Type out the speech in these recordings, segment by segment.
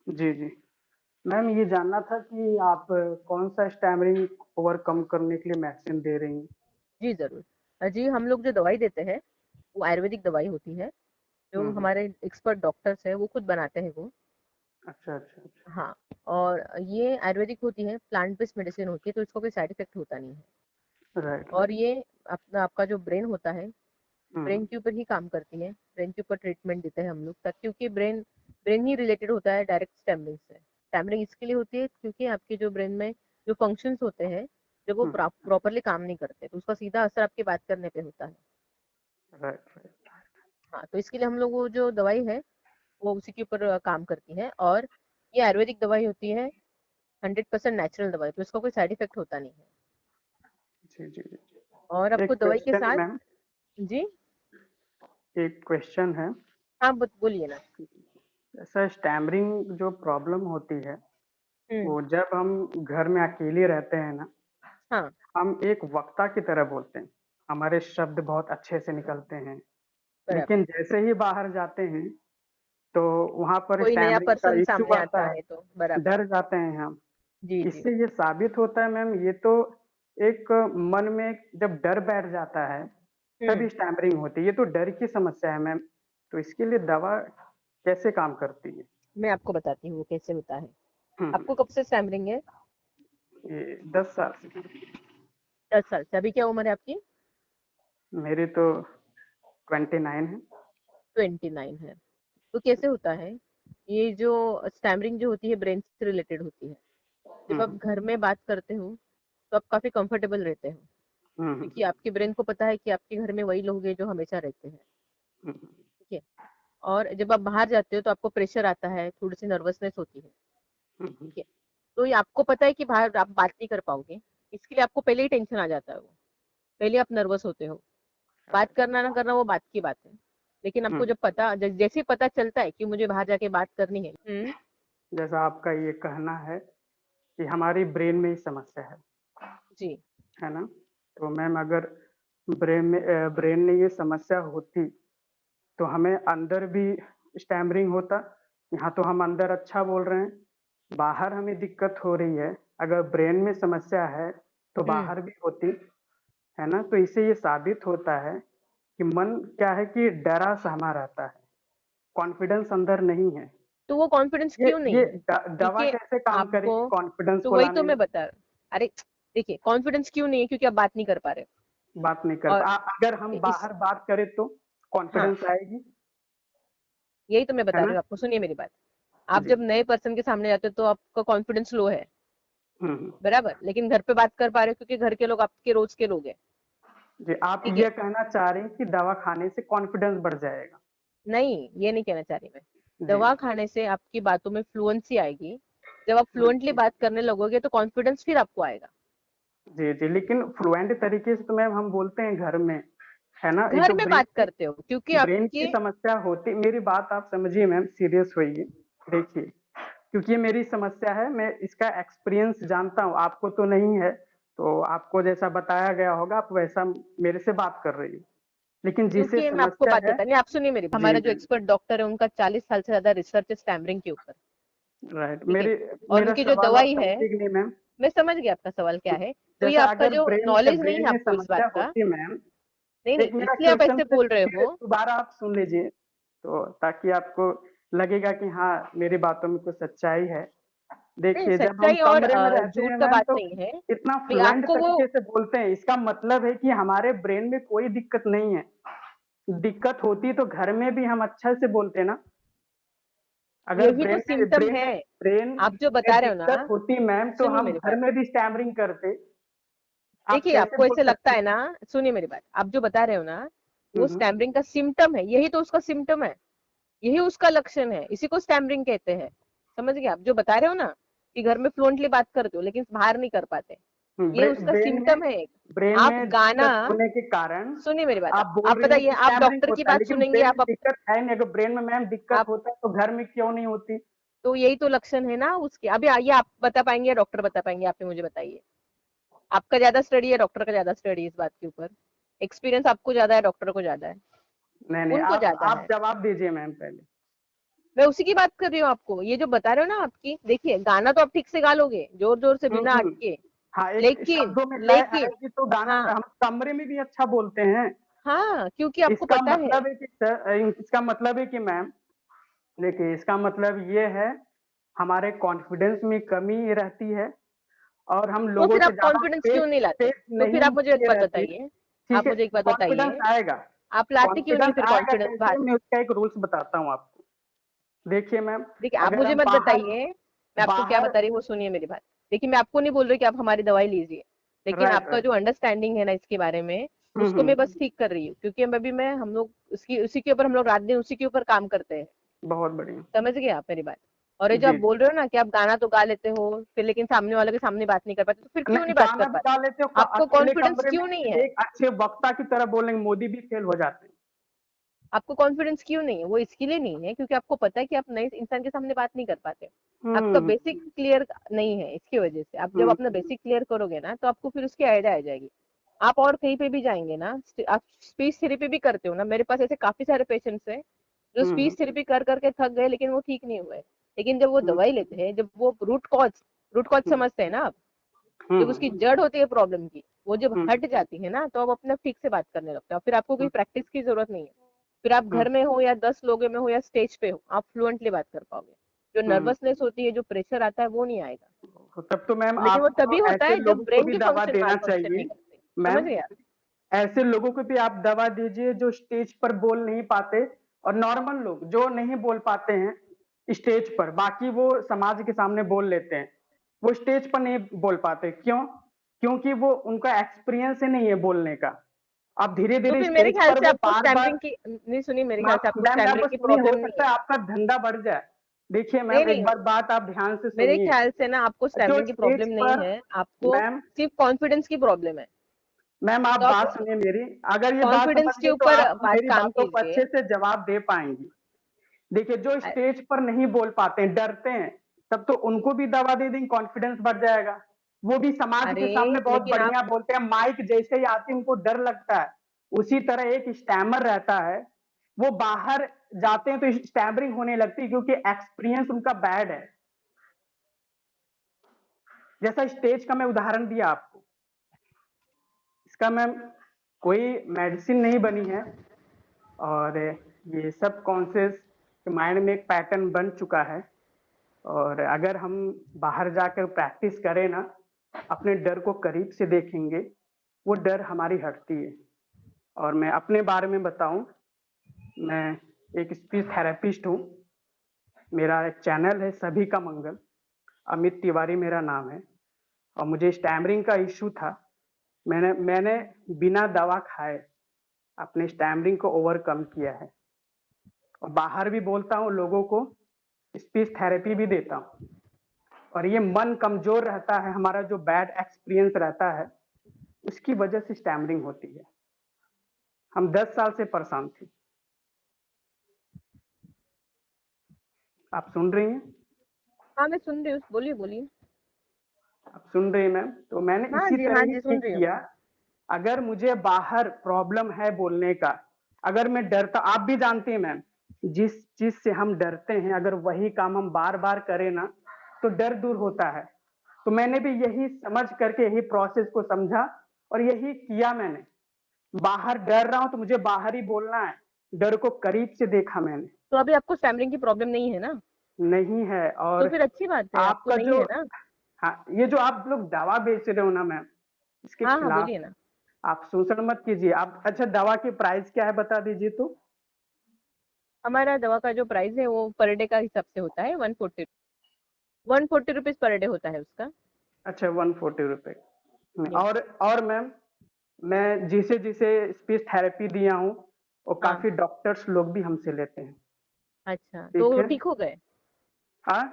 जी, जी। Ma'am ये जानना था कि आप कौन-सा स्टैमरिंग ओवरकम करने के लिए मेडिसिन दे रही हैं? जी ज़रूर। जी, हम लोग जो दवाई देते हैं वो आयुर्वेदिक दवाई होती है, जो हुँ, हुँ। हमारे एक्सपर्ट डॉक्टर्स हैं वो खुद बनाते हैं वो। अच्छा, अच्छा, अच्छा। हाँ, और ये आयुर्वेदिक होती है, प्लांट बेस्ड मेडिसिन होती है, तो इसको कोई साइड इफेक्ट होता नहीं है। राइट, और राइट। ये आपका जो ब्रेन होता है, हुँ, ब्रेन हुँ। के ऊपर ही काम करती है, ब्रेन के ऊपर ट्रीटमेंट देते हैं हम लोग, ताकि क्योंकि ब्रेन ब्रेन ही रिलेटेड होता है डायरेक्ट स्टैमरिंग से। स्टैमरिंग इसके लिए होती है क्योंकि आपके जो ब्रेन में जो फंक्शंस होते हैं, जब वो हुँ, प्रॉपरली काम नहीं करते, तो उसका सीधा असर आपकी बात करने पे होता है। Right, right. हाँ, तो इसके लिए हम लोग वो जो दवाई है वो उसी के ऊपर काम करती है, और ये आयुर्वेदिक दवाई होती है, 100% नेचुरल दवाई, तो इसका कोई साइड इफेक्ट होता नहीं है। जी, जी, जी। और आपको एक दवाई के क्वेश्चन है साथ। मैम, जी। एक क्वेश्चन है। हाँ, बोलिए ना। ऐसा स्टैमरिंग जो प्रॉब्लम होती है, हम्म। वो जब हम घर में अकेले रहते हैं ना, हाँ। हम एक वक्ता की तरह बोलते हैं। हमारे शब्द बहुत अच्छे से निकलते हैं, बराबर। लेकिन जैसे ही बाहर जाते हैं, तो वहाँ पर कोई नया स्टैमरिंग का पर्सन इश्यू सामने आता आता है, है तो बराबर। डर जाते हैं हम। जी जी। इससे ये साबित होता है मैम, ये तो एक मन में जब डर बैठ जाता है, हम्म। तभी स्टैमरिंग होती है। ये तो डर की समस्या है मैम, तो इसके लिए दवा कैसे काम करती है? मैं आपको बताती हूँ वो कैसे होता है। हुँ, हुँ। आपको कब से स्टैमरिंग है? ये 10 साल से। 10 साल से। अभी क्या उम्र है आपकी? मेरी तो 29 है। 29 है। तो कैसे होता है, ये जो स्टैमरिंग जो होती है ब्रेन से रिलेटेड होती है। हुँ, जब आप हुँ। घर में बात करते हो तो आप काफी कंफर्टेबल रहते हो, हुँ, हुँ, क्योंकि आपके ब्रेन को पता है कि आपके घर में वही लोग हैं जो हमेशा रहते हैं। हुँ, हुँ, ठीक है। और जब आप बाहर जाते हो तो आपको प्रेशर आता है, थोड़ी सी नर्वसनेस होती है। हुँ, हुँ। ठीक है। तो ये आपको पता है कि बाहर आप बात नहीं कर पाओगे, इसके लिए आपको पहले ही टेंशन आ जाता है, वो पहले आप नर्वस होते हो। बात राइट। करना ना करना वो बात की बात है, लेकिन हुँ, आपको जब पता जैसे ही पता चलता है कि मुझे बाहर जाके बात करनी है। जैसा आपका ये कहना है कि हमारी ब्रेन में ही समस्या जी। है ना? तो मैम अगर ब्रेन में ये समस्या होती, तो हमें अंदर भी स्टैमरिंग होता। यहाँ तो हम अंदर अच्छा बोल रहे हैं, बाहर हमें दिक्कत हो रही है। अगर ब्रेन में समस्या है, तो हम्म। बाहर भी होती, है ना? तो इससे ये साबित होता है कि मन क्या है कि डरा-सहमा रहता है, कॉन्फिडेंस अंदर नहीं है। तो वो कॉन्फिडेंस ये क्यों नहीं ये है? दवा देखिए, कैसे काम आपको, करेगी कॉन्फिडेंस तो को वही तो लाने मैं में? बता अरे देखिए, कॉन्फिडेंस क्यों नहीं है, क्योंकि आप बात नहीं कर पा रहे बात नहीं कर हो। और पा अगर हम इस बाहर बात करें तो हाँ, कॉन्फिडेंस आएगी, यही तो मैं है बता रही ना? हूँ आपको, सुनिए मेरी बात। आप जी। जब नए पर्सन के सामने जाते हो तो आपका कॉन्फिडेंस लो है, हुँ, हुँ। बराबर, लेकिन घर पे बात कर पा रहे हो क्योंकि घर के लोग आपके रोज के लोग हैं। जी, आप ठीक ये है। कहना चाह रही हैं कि दवा खाने से कॉन्फिडेंस बढ़ जाएगा? नहीं, ये नहीं कहना चाह रही मैं। जी। दवा खाने से आपकी बातों में फ्लुएंसी आएगी। जब आप हाँ फ्लुएंटली जी। बात करने लगोगे तो कॉन्फिडेंस फिर आपको आएगा। जी, जी, लेकिन फ्लुएंट तरीके से तो मैम हम बोलते हैं घर में, है ना? ये घर तो में बात करते हो क्योंकि ब्रेन की आपके। समस्या होती, मेरी बात आप समझिए मैम, सीरियस होइए। देखिए, क्योंकि ये मेरी समस्या है, मैं इसका एक्सपीरियंस जानता हूँ, आपको तो नहीं है, तो आपको जैसा बताया गया होगा, आप वैसा मेरे से बात कर रही हो। लेकिन जिसे क्योंकि मैं आपको समस्या बात है। बता नहीं, आप सुनिए मेरी, जी, हमारा जो जी, एक्सपर्ट डॉक्टर है उनका 40 साल से ज्यादा रिसर्च है स्टैमरिंग के ऊपर। राइट। ठीक है। मेरी और मेरा उनकी जो सवाल आप दवाई है, समझी कि नहीं मैम? मैं समझ गया आपका सवाल क्या है, तो ये जैसा आपका अगर जो ब्रेन नॉलेज नहीं ब्रेन है में आपको इस बात समस्या का। होती मैम, नहीं नहीं, एक मेरा इसलिए आप क्वेश्चन ऐसे फिर बोल रहे फिर हो। दोबारा आप सुन लीजिए, तो ताकि आपको लगेगा कि हाँ, मेरी बातों में कुछ सच्चाई है। नहीं, देखिए, जब हम सच्चाई और कमरे में रहते झूठ हैं का मैम, बात तो नहीं है। इतना भाई फ्लुएंट आपको वो। तरीके से बोलते हैं, इसका मतलब है कि हमारे ब्रेन में कोई दिक्कत नहीं है। दिक्कत होती तो घर में भी हम अच्छे से बोलते ना। अगर यही तो ब्रेन में सिम्टम है। आप जो बता रहे हो दिक्कत ना, होती मैम, तो सुनिए हम मेरी घर बात। में भी स्टैमरिंग करते। आप देखिए, कैसे आपको बोल ऐसे लगता सकती है हैं? ना, सुनिए मेरी बात, आप जो बता रहे हो ना, हुँ, वो हुँ। स्टैमरिंग का सिम्टम है, यही तो उसका सिम्टम है, यही उसका लक्षण है, इसी को स्टैमरिंग कहते हैं। समझ गए? आप जो बता रहे हो ना कि घर में फ्लुएंटली बात करते हो लेकिन बाहर नहीं कर पाते, ये उसका सिम्टम है एक। आप गाना, दिक्कत होने के कारण सुनिए मेरी बात, आप बोल आप रही हैं बताइए, कि आप स्टैमरिंग डॉक्टर की होता है, बात लेकिन सुनेंगे, ब्रेन में आप दिक्कत है नहीं। अगर ब्रेन में मैम दिक्कत आप होता तो घर में क्यों नहीं होती? तो यही तो लक्षण है ना उसके। अभी आइए, आप बता पाएंगे या डॉक्टर बता पाएंगे? आप ही मुझे बताइए। आपका ज्यादा स्टडी है, डॉक्टर का ज्यादा स्टडी है इस बात के ऊपर? एक्सपीरियंस आपको ज्यादा है, डॉक्टर को ज्यादा है? नहीं, नहीं, उनको आप ज्यादा आप है। जवाब दीजिए मैम पहले। मैं उसी की बात कर रही हूँ आपको। ये जो बता रहे हो ना आपकी, देखिए गाना तो आप ठीक से गा लोगे जोर जोर से बिना अटके, हाँ, एक लेकिन शब्दों में लय लेकिन आएगी तो गाना हाँ हम कमरे में भी अच्छा बोलते हैं। हाँ, क्योंकि आपको इसका पता है। मतलब है कि सर, इसका मतलब है कि मैम, देखिए इसका मतलब ये है, हमारे कॉन्फिडेंस में कमी रहती है और हम तो लोगों फिर से आप ज्यादा कॉन्फिडेंस फेस क्यों नहीं लाते? फेस तो फिर नहीं आप मुझे एक किए बात रहती है। बताइए, ठीक आप है, मुझे एक बात कॉन्फिडेंस बताइए, आएगा। आप लाते क्यों नहीं कॉन्फिडेंस फिर आएगा कॉन्फिडेंस कैसे, बात? मैं उसका एक रूल्स बताता हूँ आपको। देखिए मैम, देखिए आप अगर मुझे हम मत बाहर बताइए, मैं आपको क्या बाहर बता रही हूँ वो सुनिए मेरी बात। देखिए मैं आपको नहीं बोल रही कि आप हमारी दवाई लीजिए, लेकिन राइट आपका राइट। जो अंडरस्टैंडिंग है ना इसके बारे में, उसको मैं हम्म। बस ठीक कर रही हूँ, क्योंकि अभी मैं हम लोग उसकी उसी के ऊपर हम लोग रात दिन उसी के ऊपर काम करते हैं। बहुत बढ़िया। समझ गए आप मेरी बात? और ये जो आप जी। बोल रहे हो ना कि आप गाना तो गा लेते हो फिर लेकिन सामने वाले के सामने बात नहीं कर पाते, तो फिर क्यों नहीं, नहीं बात गाना कर भी पाते? गा लेते हो, आपको अकेले कॉन्फिडेंस कमरे में क्यों नहीं है? एक अच्छे वक्ता की तरह बोलेंगे, मोदी भी फेल हो जाते हैं। आपको कॉन्फिडेंस क्यों नहीं है? वो इसके लिए नहीं है क्योंकि आपको पता है कि आप नए इंसान के सामने बात नहीं कर पाते। आपका हम्म बेसिक क्लियर नहीं है, इसकी वजह से आप जब अपना हम्म बेसिक क्लियर करोगे ना तो आपको फिर उसकी आइडिया आ जाएगी। आप और कहीं पे भी जाएंगे ना, आप स्पीच थेरेपी भी करते हो ना, मेरे पास ऐसे काफी सारे पेशेंट्स हैं जो हम्म स्पीच थेरेपी कर करके थक गए लेकिन वो ठीक नहीं हुए। लेकिन जब वो हम्म दवाई लेते हैं, जब वो रूट कॉज हम्म समझते हैं ना आप, जब हम्म उसकी जड़ होती है प्रॉब्लम की, वो जब हम्म हट जाती है ना तो आप अपने ठीक से बात करने लगते हो, फिर आपको कोई हम्म प्रैक्टिस की जरूरत नहीं है। फिर आप हम्म घर में हो या 10 लोगों में हो या स्टेज पे हो, आप फ्लुएंटली बात कर पाओगे। जो हम्म। नर्वसनेस होती है, जो प्रेशर आता है, वो नहीं आएगा। तो तब तो मैम लेकिन वो आपको तभी होता ऐसे है जब लोगों को ब्रेन भी के दवा फंक्शन माल देना फंक्शन नहीं चाहिए करते। समझ मैम। गए आप? ऐसे लोगों को भी आप दवा दीजिए जो स्टेज पर बोल नहीं पाते, और नॉर्मल लोग जो नहीं बोल पाते हैं स्टेज पर, बाकी वो समाज के सामने बोल लेते हैं, वो स्टेज पर नहीं बोल पाते, क्यों? क्योंकि वो उनका एक्सपीरियंस ही नहीं है बोलने का। अब धीरे तो धीरे फिर मेरे स्टेज ख्याल पर से वो आपको बार बार, स्टैमरिंग की नहीं सुनी, मेरे ख्याल से आपको मैम मैं स्टैमरिंग बस की नहीं, हो प्रॉब्लम नहीं सकता है है। आपका धंधा बढ़ जाए। देखिए नहीं मैम, एक नहीं, बार बात आप ध्यान से मेरे सुनिए। ख्याल से ना आपको जो स्टैमरिंग की स्टेज प्रॉब्लम नहीं पर, है, आपको मैम सिर्फ कॉन्फिडेंस की प्रॉब्लम है। मैम आप तो आप बात सुनिए मेरी। अगर ये बात समझ कॉन्फिडेंस के गए तो ऊपर आप बात मेरी काम बातों को कीजिए। अच्छे से जवाब दे पाएंगी। देखिए, जो स्टेज पर नहीं बोल पाते हैं, डरते हैं, तब तो उनको भी दवा दे देंगे, कॉन्फिडेंस बढ़ जाएगा। वो भी समाज अरे के सामने बहुत लेकिन आप बढ़िया बोलते हैं, माइक जैसे ही आती है उनको डर लगता है। उसी तरह एक स्टैमर रहता है, वो बाहर जाते हैं तो स्टैमरिंग होने लगती है क्योंकि एक्सपीरियंस उनका बैड है। जैसा स्टेज का मैं उदाहरण दिया आपको, इसका मैम कोई मेडिसिन नहीं बनी है, और ये सब कॉन्शियस माइंड में एक पैटर्न बन चुका है। और अगर हम बाहर जाकर प्रैक्टिस करें ना, अपने डर को करीब से देखेंगे, वो डर हमारी हटती है। और मैं अपने बारे में बताऊं, मैं एक स्पीच थेरेपिस्ट हूँ। मेरा एक चैनल है सभी का मंगल, अमित तिवारी मेरा नाम है। और मुझे स्टैमरिंग का इश्यू था, मैंने मैंने बिना दवा खाए अपने स्टैमरिंग को ओवरकम किया है। और बाहर भी बोलता हूँ लोगों को, स्पीच थेरेपी भी देता हूँ। और ये मन कमजोर रहता है, हमारा जो बैड एक्सपीरियंस रहता है उसकी वजह से स्टैमरिंग होती है। हम 10 साल से परेशान थे। आप सुन रही हैं? हाँ मैं सुन रही हूँ, बोलिए बोलिए। आप सुन रही हैं मैम? तो मैंने इसी हाँ तरह ही जी सुन ठीक रही हूँ। किया। अगर मुझे बाहर प्रॉब्लम है बोलने का, अगर मैं डरता, आप भी जानती हैं मैम, जिस चीज से हम डरते हैं अगर वही काम हम बार बार करें ना तो डर दूर होता है। तो मैंने भी यही समझ करके यही प्रोसेस को समझा और यही किया मैंने। बाहर डर रहा हूं तो मुझे बाहर ही बोलना है, डर को करीब से देखा मैंने। तो अभी आपको स्टैमरिंग की प्रॉब्लम नहीं है ना? नहीं है। तो और फिर अच्छी बात है, आपको आपका नहीं जो, है ना? हाँ, ये जो आप लोग दवा बेच रहे हो ना मैम, इसके हाँ हाँ खिलाफ बोलिए ना। आप शोषण मत कीजिए। आप अच्छा, दवा की प्राइस क्या है बता दीजिए तो। हमारा दवा का जो प्राइस है वो पर डे का हिसाब से होता है, 140 रुपीज पर डे होता है उसका। अच्छा, 140 रुपए। जी। और मैम, मैं जिसे जिसे स्पीच थेरेपी दिया हूँ वो हाँ। काफी डॉक्टर्स लोग भी हमसे लेते हैं। अच्छा तो ठीक वो है। ठीक हो गए? हाँ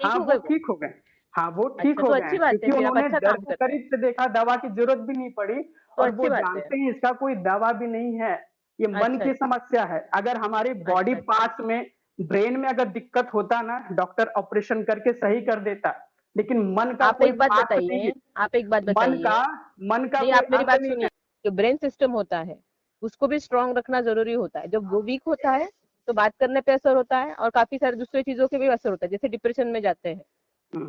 ठीक हाँ, हो वो गए वो? ठीक हो गए। हाँ, वो ठीक अच्छा हो तो गए अच्छी हैं बात है, क्योंकि फिर आप उन्होंने अच्छा डर काम को कर रहे हैं। करीब से देखा, दवा की जरूरत भी नहीं पड़ी। तो और वो अच्छी बात है। जानते हैं इसका कोई दवा भी नहीं है, ये मन अच्छा की अच्छा समस्या है। अगर हमारी बॉडी अच्छा अच्छा। पार्ट्स में, ब्रेन में अगर दिक्कत होता ना, डॉक्टर ऑपरेशन करके सही कर देता। लेकिन मन का आप कोई एक बात पार्ट नहीं है। बताइए, आप एक बात मन बताइए। का मन का नहीं कोई आप मेरी अंग बात नहीं सुनिए। है। जो ब्रेन सिस्टम होता है उसको भी स्ट्रांग रखना जरूरी होता है, जब वो वीक होता है तो बात करने पे असर होता है और काफी सारी दूसरी चीजों के भी असर होता है, जैसे डिप्रेशन में जाते हैं,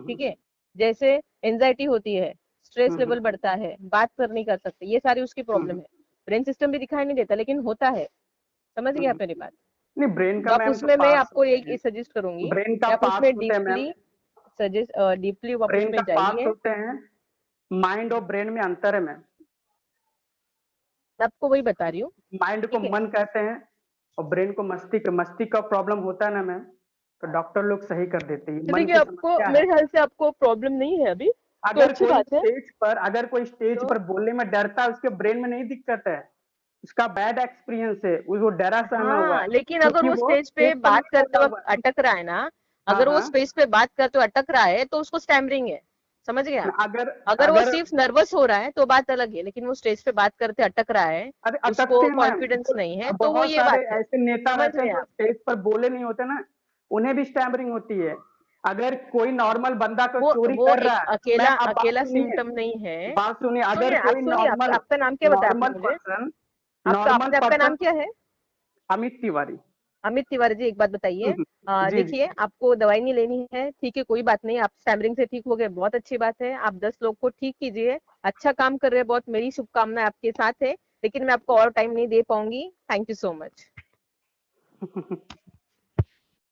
ठीक है, जैसे एंजाइटी होती है, स्ट्रेस लेवल बढ़ता है, बात कर नहीं कर सकते, ये सारी उसकी प्रॉब्लम है। ब्रेन सिस्टम भी दिखाई नहीं देता लेकिन होता है, समझ गए आप मेरी बात? नहीं, ब्रेन तो का आप मैम तो उसमें मैं पार्ट्स आपको होते एक हैं। सजेस्ट करूंगी ब्रेन का कि आप पार्ट्स उसमें होते हैं मैम। डीपली आप ब्रेन का उसमें पार्ट्स जाइए। होते हैं। माइंड और ब्रेन में अंतर है मैम। मैं आपको वही बता रही हूँ, माइंड को ठीक है। मन कहते हैं और ब्रेन को मस्तिष्क। मस्तिष्क का प्रॉब्लम होता है ना मैम, तो डॉक्टर लोग सही कर देते हैं। तो मन देखिए, की आपको समस्या है। मेरे ख्याल से आपको प्रॉब्लम नहीं है अभी, तो अच्छी बात है। अगर कोई स्टेज तो पर बोलने में डरता है, उसके ब्रेन में नहीं दिक्कत है, उसका बैड एक्सपीरियंस है, वो डरा सहमा हुआ है, हाँ, लेकिन अगर क्योंकि वो वो स्टेज पे स्टेज पर बात नहीं करते बोला वक्त हुआ है। अटक रहा है ना, हाँ अगर वो हाँ। स्टेज पे बात करते हुए अटक रहा है तो उसको स्टैमरिंग है, समझ गए आप? अगर अगर वो अगर सिर्फ नर्वस हो रहा है तो बात अलग है, लेकिन वो स्टेज पे बात करते अटक रहा है, अरे अटकते उसको हैं मैम। कॉन्फिडेंस नहीं है, तो वो बहुत ये सारे बात है। ऐसे नेता समझ रहते हैं गए जो आप? स्टेज पर बोले नहीं होते ना, उन्हें भी स्टैमरिंग होती है। अगर कोई नॉर्मल बंदा को चोरी वो कर एक रहा है, अकेला मैम आप बात अकेला सुनिए, सिम्टम नहीं है। बात सुनिए। अगर सुनिए, आप कोई सुनिए, नॉर्मल आपका नाम क्या बताया आपने नॉर्मल मुझे? पर्सन आपका नॉर्मल आपका पर्सन नाम क्या है? अमित तिवारी। अमित तिवारी जी, एक बात बताइए। जी जी। देखिए, आपको दवाई नहीं लेनी है, ठीक है, कोई बात नहीं, आप स्टैमरिंग से ठीक हो गए, बहुत अच्छी बात है। आप 10 लोग को ठीक कीजिए, अच्छा काम कर रहे हैं, बहुत मेरी शुभकामनाएं आपके साथ है, लेकिन मैं आपको और टाइम नहीं दे पाऊंगी। Thank you so much.